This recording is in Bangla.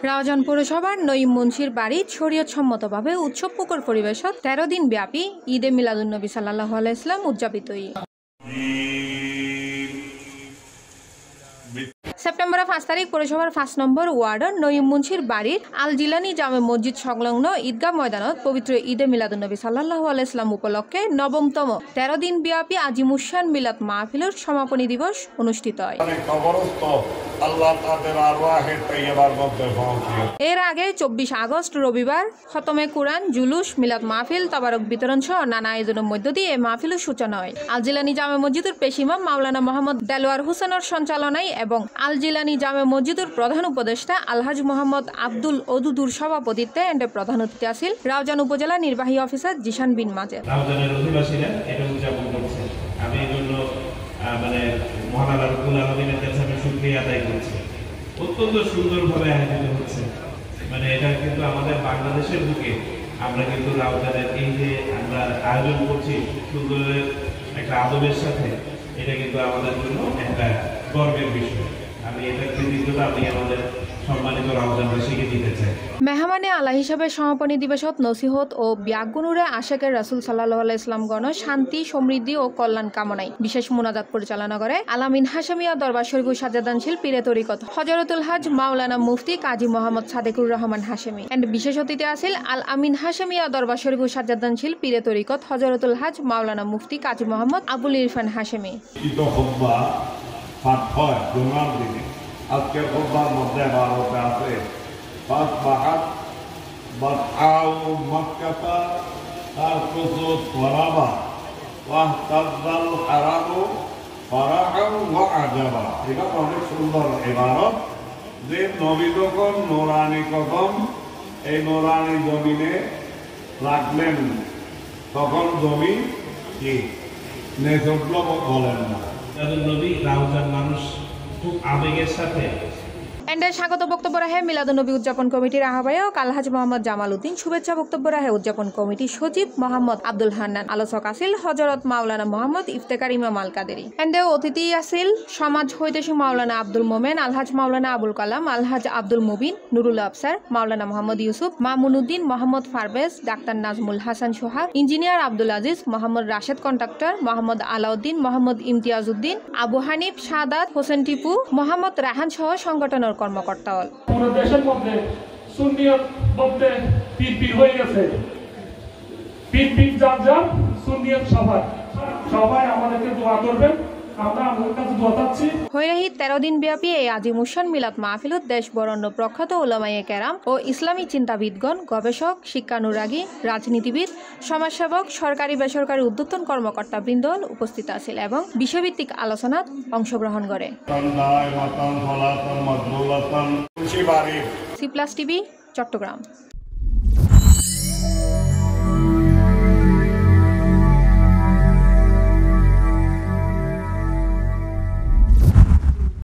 রাউজান পৌরসভার নঈম মুন্সির বাড়িত শরীয়তসম্মতভাবে উৎসব পুকুর পরিবেশত 13 দিন ব্যাপী ঈদে মিলাদুন্নবী সাল্লাল্লাহু আলাইহি ওয়াসাল্লাম উদযাপিত। সেপ্টেম্বরের 5 তারিখ পৌরসভার 5 নম্বর ওয়ার্ডের নঈম মুন্সির বাড়ির আল জিলানি জামে মসজিদ সংলগ্ন ঈদগাহ ময়দানত পবিত্র ঈদে মিলাদুন্নবী সাল্লাল্লাহু আলাইহি ওয়াসাল্লাম উপলক্ষে নবমতম 13 দিন ব্যাপী আজিমুশান মিলাদ মাহফিলের সমাপনী দিবস অনুষ্ঠিত হয়। এর আগে 24 আগস্ট রবিবার খতমে কুরআন, জুলুস, মিলাদ মাহফিল, তাবারক বিতরণ সহ নানা আয়োজনের মধ্য দিয়ে এই মাহফিলের সূচনা হয়। আল জিলানি জামে মসজিদের পেশ ইমাম মাওলানা মোহাম্মদ দেলোয়ার হোসেনের সঞ্চালনায় এবং আল জিলানি জামে মসজিদের প্রধান উপদেষ্টা আলহাজ মোহাম্মদ আব্দুল ওদুদুর সভাপতিত্বে এন্ড প্রধান অতিথি আছেন রাউজান উপজেলা নির্বাহী অফিসার জিশান বিন মাজেদ। রাউজানের অধিবাসীরা এটা উদযাপন করছে। আমি এই জন্য মহান আল্লাহ রাব্বুল আলামিনের কাছে আমি শুকরিয়া আদায় করছি। অত্যন্ত সুন্দরভাবে আয়োজিত হচ্ছে। এটা কিন্তু আমাদের বাংলাদেশের বুকে আমরা কিন্তু রাউজানের এই যে আমরা আয়োজন করছি সুন্দর একটা আদবের সাথে, এটা কিন্তু আমাদের জন্য একটা গর্বের বিষয়। আমি এটা কৃতজ্ঞতা আমি আমাদের সম্মানিত রাউজানবাসীকে দিতে চাই। মেহমানে আলা হিসাবে সমাপনী দিবসত নসিহত ও ব্যাগুনুরে আশেকের রাসূল সাল্লাল্লাহু আলাইহি ওয়াসাল্লাম গণ শান্তি, সমৃদ্ধি ও কল্যাণ কামনায় বিশেষ মুনাজাত পরিচালনা করে আল আমিন হাশেমিয়া দরবার শরীফ সাজ্জাদানশীল পীরে তরিকত হযরতুল হাজ মাওলানা মুফতি কাজী মোহাম্মদ সাদেকুর রহমান হাশেমি এন্ড বিশেষ অতিথি আছিল আল আমিন হাশেমিয়া দরবার শরীফ সাজ্জাদানশীল পীরে তরিকত হযরতুল হাজ মাওলানা মুফতি কাজী মোহাম্মদ আবুল ইরফান হাশেমি। আজকের খুতবার মধ্যে ভারতে আছে ফাসবাহাত বাতআউ মাক্কাতা তারকুসু ওয়ারাবা ওয়াহতাযাল হারামু ফারাআন ওয়া আজাবা। এটা অনেক সুন্দর ইবারত যে নবী যখন নূরানি কদম এই নূরানি জমিনে রাখলেন তখন জমি কি নেজবল বলেন না। নবী রাউজান মানুষ খুব আবেগের সাথে স্বাগত বক্তব্য রাখে মিলাদুন্নবী উদযাপন কমিটির আহ্বায়ক আলহাজ মোহাম্মদ জামাল উদ্দিন। শুভেচ্ছা বক্তব্য রাখে উদযাপন কমিটির সচিব মোহাম্মদ আব্দুল হান্নান। আলোচক আছিল হযরত মাওলানা মোহাম্মদ ইফতেখার ইমাম আল কাদেরি। অতিথি আছিল সমাজ হৈতেশী মাওলানা আব্দুল মোমেন, আলহাজ মাওলানা আবুল কালাম, আলহাজ আব্দুল মুবিন, নুরুল আফসার, মাওলানা Mohammad Yusuf, Mamun Uddin, Mohammad Farbez, doctor Nazmul Hasan Sohag, engineer Abdul Aziz, Mohammad Rashed contractor, Mohammad Alauddin, Mohammad Imtiaz Uddin, Abu Hanif, Saadat Hossain Tipu, Mohammad Rahan সহ সংগঠনের কর্মকর্তা। পুরো দেশের মধ্যে সুন্নিয়ত বলতে পীর হয়ে গেছে। পীর যার সুন্নিয়ত সবাই আমাদেরকে দোয়া করবেন। আমরা আল্লাহর কাছে দোয়া চাচ্ছি। হইরাহি 13 দিন ব্যাপী এই আজিমুশান মিলাদ মাহফিলত দেশ বরেণ্য প্রখ্যাত উলামায়ে কেরাম ও ইসলামী চিন্তাবিদগণ, গবেষক, শিক্ষানুরাগী, রাজনীতিবিদ, সমাজসেবক, সরকারি বেসরকারি উদ্যোক্তন কর্মকর্তা বৃন্দ উপস্থিত আছিল এবং বিষয়ভিত্তিক আলোচনাত অংশগ্রহণ করে। C+ TV Chittagong.